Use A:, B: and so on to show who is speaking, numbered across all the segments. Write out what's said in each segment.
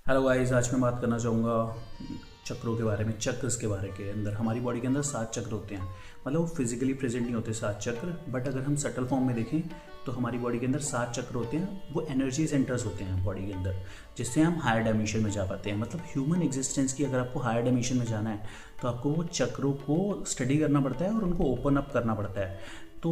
A: Hello guys, आज मैं बात करना चाहूँगा चक्रों के बारे में। चक्र के बारे के अंदर हमारी बॉडी के अंदर 7 चक्र होते हैं। मतलब वो फिजिकली प्रेजेंट नहीं होते 7 चक्र, बट अगर हम सटल फॉर्म में देखें तो हमारी बॉडी के अंदर 7 चक्र होते हैं। वो एनर्जी सेंटर्स होते हैं बॉडी के अंदर, जिससे हम हायर डायमेंशन में जा पाते हैं। मतलब ह्यूमन एग्जिस्टेंस की अगर आपको हायर डायमेंशन में जाना है तो आपको वो चक्रों को स्टडी करना पड़ता है और उनको ओपन अप करना पड़ता है। तो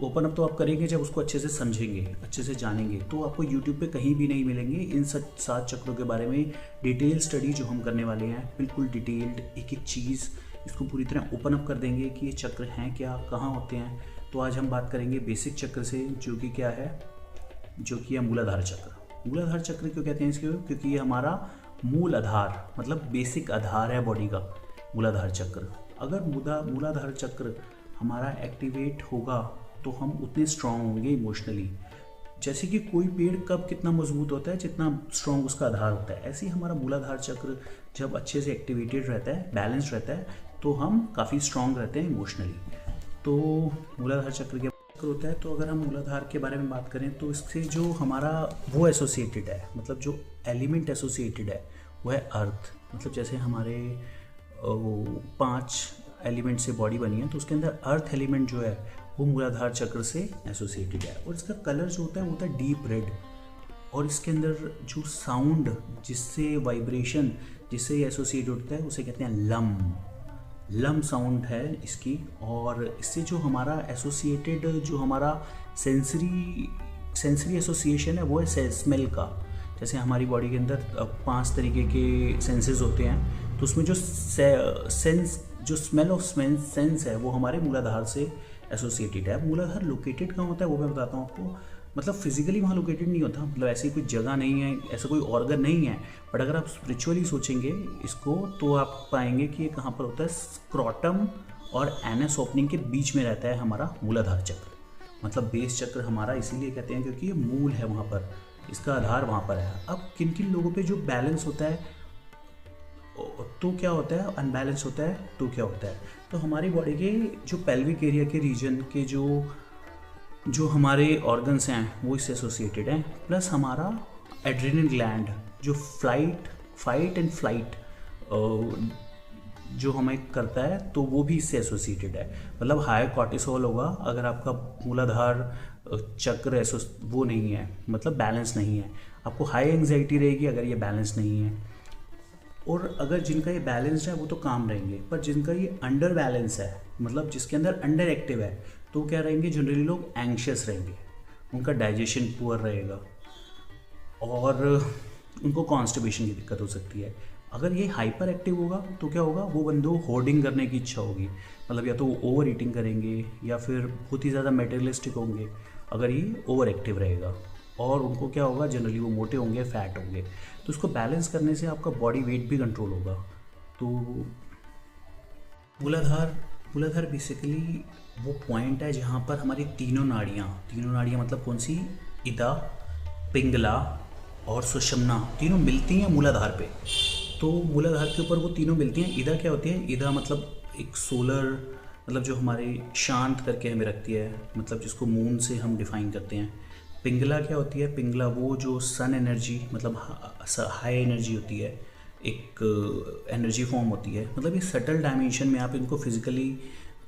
A: ओपन अप तो आप करेंगे जब उसको अच्छे से समझेंगे, अच्छे से जानेंगे। तो आपको यूट्यूब पे कहीं भी नहीं मिलेंगे इन 7 चक्रों के बारे में डिटेल स्टडी जो हम करने वाले हैं। बिल्कुल डिटेल्ड एक एक चीज़ इसको पूरी तरह ओपन अप कर देंगे कि ये चक्र हैं क्या, कहाँ होते हैं। तो आज हम बात करेंगे बेसिक चक्र से, जो कि क्या है, जो कि है मूलाधार चक्र। मूलाधार चक्र क्यों कहते हैं इसके? क्योंकि ये हमारा मूल आधार, मतलब बेसिक आधार है बॉडी का, मूलाधार चक्र। अगर मूलाधार चक्र हमारा एक्टिवेट होगा तो हम उतने स्ट्रांग होंगे इमोशनली। जैसे कि कोई पेड़ कब कितना मजबूत होता है जितना स्ट्रांग उसका आधार होता है, ऐसे ही हमारा मूलाधार चक्र जब अच्छे से एक्टिवेटेड रहता है, बैलेंस रहता है, तो हम काफ़ी स्ट्रांग रहते हैं इमोशनली। तो मूलाधार चक्र के चक्र होता है। तो अगर हम मूलाधार के बारे में बात करें तो इससे जो हमारा वो एसोसिएटेड है, मतलब जो एलिमेंट एसोसिएटेड है वो है अर्थ। मतलब जैसे हमारे 5 एलिमेंट से बॉडी बनी है, तो उसके अंदर अर्थ एलिमेंट जो है वो मूलाधार चक्र से एसोसिएटेड है। और इसका कलर जो होता है वो होता है डीप रेड। और इसके अंदर जो साउंड, जिससे वाइब्रेशन, जिससे एसोसिएट होता है, उसे कहते हैं लम। लम साउंड है इसकी। और इससे जो हमारा एसोसिएटेड, जो हमारा सेंसरी एसोसिएशन है वो है स्मेल का। जैसे हमारी बॉडी के अंदर 5 तरीके के सेंसेस होते हैं, तो उसमें जो जो स्मेल ऑफ सेंस है वो हमारे मूलाधार से एसोसिएटेड है। मूलाधार लोकेटेड कहाँ होता है वो मैं बताता हूँ आपको। मतलब फिजिकली वहाँ लोकेटेड नहीं होता, मतलब ऐसी कोई जगह नहीं है, ऐसा कोई ऑर्गन नहीं है। बट अगर आप स्पिरिचुअली सोचेंगे इसको तो आप पाएंगे कि ये कहाँ पर होता है। स्क्रॉटम और एनस ओपनिंग के बीच में रहता है हमारा मूलाधार चक्र। मतलब बेस चक्र हमारा इसीलिए कहते हैं क्योंकि ये मूल है वहाँ पर, इसका आधार वहाँ पर है। अब किन किन लोगों पे जो बैलेंस होता है तो क्या होता है, अनबैलेंस होता है तो क्या होता है। तो हमारी बॉडी के जो पेल्विक एरिया के रीजन के जो हमारे ऑर्गन्स हैं वो इससे एसोसिएटेड हैं। प्लस हमारा एड्रेनल ग्लैंड जो फाइट एंड फ्लाइट जो हमें करता है, तो वो भी इससे एसोसिएटेड है। मतलब हाई कॉर्टिसोल होगा अगर आपका मूलाधार चक्र वो नहीं है, मतलब बैलेंस नहीं है। आपको हाई एंग्जाइटी रहेगी अगर ये बैलेंस नहीं है। और अगर जिनका ये बैलेंस्ड है वो तो काम रहेंगे, पर जिनका ये अंडर बैलेंस है, मतलब जिसके अंदर अंडर एक्टिव है, तो क्या रहेंगे, जनरली लोग एंग्शियस रहेंगे, उनका डाइजेशन पुअर रहेगा और उनको कॉन्स्टिपेशन की दिक्कत हो सकती है। अगर ये हाइपर एक्टिव होगा तो क्या होगा, वो बंदों होर्डिंग करने की इच्छा होगी, मतलब या तो वो ओवर ईटिंग करेंगे या फिर बहुत ही ज़्यादा मेटेरियलिस्टिक होंगे अगर ये ओवर एक्टिव रहेगा। और उनको क्या होगा, जनरली वो मोटे होंगे, फैट होंगे। तो उसको बैलेंस करने से आपका बॉडी वेट भी कंट्रोल होगा। तो मूलाधार बेसिकली वो पॉइंट है जहाँ पर हमारी तीनों नाड़ियाँ मतलब कौन सी, इदा, पिंगला और सुषुम्ना, तीनों मिलती हैं मूलाधार पे। तो मूलाधार के ऊपर वो तीनों मिलती हैं। इदा क्या होती है? इदा मतलब एक सोलर, मतलब जो हमारे शांत करके हमें रखती है, मतलब जिसको मून से हम डिफाइन करते हैं। पिंगला क्या होती है? पिंगला वो जो सन एनर्जी, मतलब हाई एनर्जी होती है, एक एनर्जी फॉर्म होती है। मतलब ये सटल डायमेंशन में आप इनको फिजिकली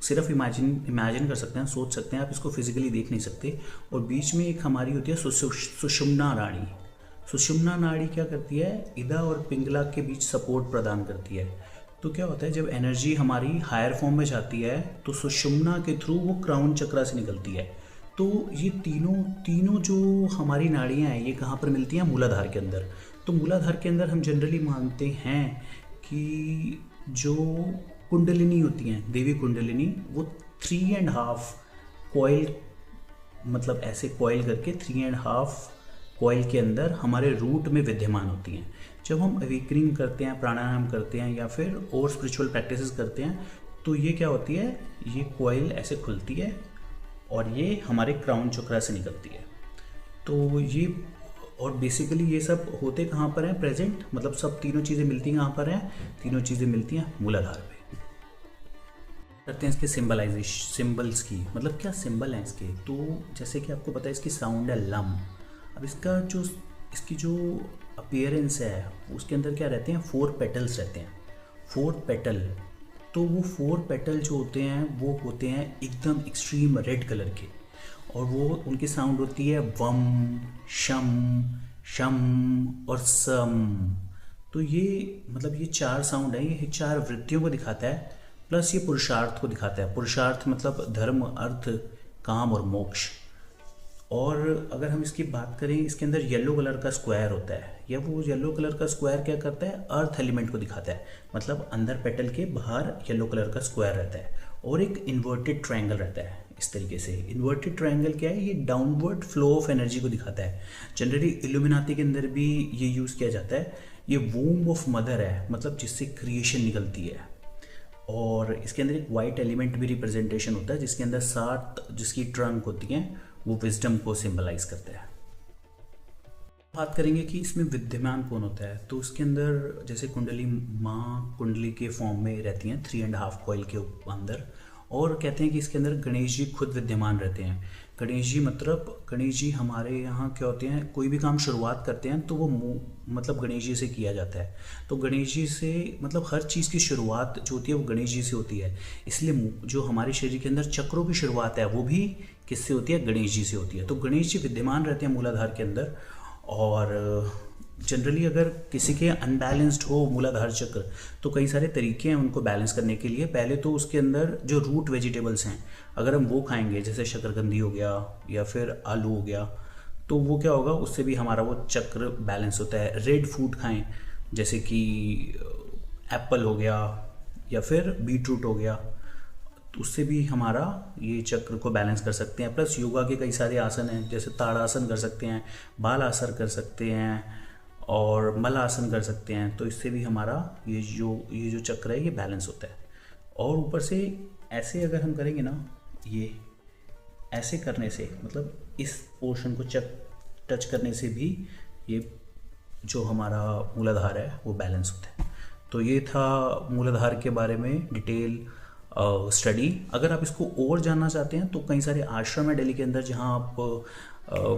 A: सिर्फ इमेजिन कर सकते हैं, सोच सकते हैं, आप इसको फिजिकली देख नहीं सकते। और बीच में एक हमारी होती है सुषुम्ना नाड़ी। सुषुम्ना नाड़ी क्या करती है, इदा और पिंगला के बीच सपोर्ट प्रदान करती है। तो क्या होता है, जब एनर्जी हमारी हायर फॉर्म में जाती है तो सुषुम्ना के थ्रू वो क्राउन चक्रा से निकलती है। तो ये तीनों जो हमारी नाड़ियाँ हैं ये कहाँ पर मिलती हैं? मूलाधार के अंदर। तो मूलाधार के अंदर हम जनरली मानते हैं कि जो कुंडलिनी होती हैं, देवी कुंडलिनी, वो 3.5 कॉइल, मतलब ऐसे कॉइल करके 3.5 कॉइल के अंदर हमारे रूट में विद्यमान होती हैं। जब हम अवेकनिंग करते हैं, प्राणायाम करते हैं या फिर और स्पिरिचुअल प्रैक्टिसेस करते हैं, तो ये क्या होती है, ये कॉइल ऐसे खुलती है और ये हमारे क्राउन चक्रा से निकलती है। तो ये, और बेसिकली ये सब होते कहाँ पर हैं प्रेजेंट, मतलब सब तीनों चीज़ें मिलती हैं कहाँ पर हैं? तीनों चीज़ें मिलती हैं मूलाधार पे। करते हैं इसके सिंबल्स की, मतलब क्या सिंबल हैं इसके। तो जैसे कि आपको पता है इसकी साउंड है लम। अब इसकी जो अपीयरेंस है उसके अंदर क्या रहते हैं, 4 पेटल्स रहते हैं, 4 पेटल। तो वो 4 पेटल जो होते हैं वो होते हैं एकदम एक्सट्रीम रेड कलर के, और वो उनकी साउंड होती है वम, शम, शम और सम। तो ये मतलब ये 4 साउंड है, ये 4 वृत्तियों को दिखाता है, प्लस ये पुरुषार्थ को दिखाता है। पुरुषार्थ मतलब धर्म, अर्थ, काम और मोक्ष। और अगर हम इसकी बात करें, इसके अंदर येलो कलर का स्क्वायर होता है, या वो येलो कलर का स्क्वायर क्या करता है, अर्थ एलिमेंट को दिखाता है। मतलब अंदर पेटल के बाहर येलो कलर का स्क्वायर रहता है, और एक इन्वर्टेड ट्रायंगल रहता है। इस तरीके से इन्वर्टेड ट्रायंगल क्या है, ये डाउनवर्ड फ्लो ऑफ एनर्जी को दिखाता है। जनरली इल्यूमिनाती के अंदर भी ये यूज़ किया जाता है। ये वूम्ब ऑफ मदर है, मतलब जिससे क्रिएशन निकलती है। और इसके अंदर एक वाइट एलिमेंट भी रिप्रेजेंटेशन होता है, जिसके अंदर 7 जिसकी ट्रंक होती हैं, वो विजडम को सिंबलाइज करते हैं। बात करेंगे कि इसमें विद्यमान कौन होता है, तो उसके अंदर जैसे कुंडली माँ कुंडली के फॉर्म में रहती हैं 3.5 कॉइल के अंदर, और कहते हैं कि इसके अंदर गणेश जी खुद विद्यमान रहते हैं। गणेश जी मतलब गणेश जी हमारे यहाँ क्या होते हैं, कोई भी काम शुरुआत करते हैं तो वो मतलब गणेश जी से किया जाता है। तो गणेश जी से मतलब हर चीज़ की शुरुआत जो होती है वो गणेश जी से होती है। इसलिए जो हमारे शरीर के अंदर चक्रों की शुरुआत है वो भी किससे होती है, गणेश जी से होती है। तो गणेश जी विद्यमान रहते हैं मूलाधार के अंदर। और जनरली अगर किसी के अनबैलेंस्ड हो मूलाधार चक्र, तो कई सारे तरीके हैं उनको बैलेंस करने के लिए। पहले तो उसके अंदर जो रूट वेजिटेबल्स हैं, अगर हम वो खाएंगे, जैसे शकरकंदी हो गया या फिर आलू हो गया, तो वो क्या होगा, उससे भी हमारा वो चक्र बैलेंस होता है। रेड फूड खाएं, जैसे कि एप्पल हो गया या फिर बीट रूट हो गया, तो उससे भी हमारा ये चक्र को बैलेंस कर सकते हैं। प्लस योगा के कई सारे आसन हैं, जैसे ताड़ासन कर सकते हैं, बाल आसन कर सकते हैं और मल आसन कर सकते हैं। तो इससे भी हमारा ये जो चक्र है ये बैलेंस होता है। और ऊपर से ऐसे अगर हम करेंगे ना, ये ऐसे करने से मतलब इस पोर्शन को टच करने से भी ये जो हमारा मूलाधार है वो बैलेंस होता है। तो ये था मूलाधार के बारे में डिटेल स्टडी। अगर आप इसको और जानना चाहते हैं तो कई सारे आश्रम है दिल्ली के अंदर जहां आप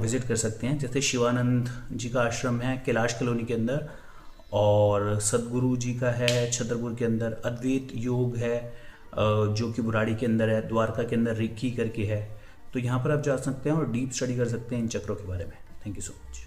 A: विज़िट कर सकते हैं। जैसे शिवानंद जी का आश्रम है कैलाश कॉलोनी के अंदर, और सदगुरु जी का है छतरपुर के अंदर। अद्वैत योग है जो कि बुराड़ी के अंदर है। द्वारका के अंदर रिक्की करके है। तो यहाँ पर आप जा सकते हैं और डीप स्टडी कर सकते हैं इन चक्रों के बारे में। Thank you so much.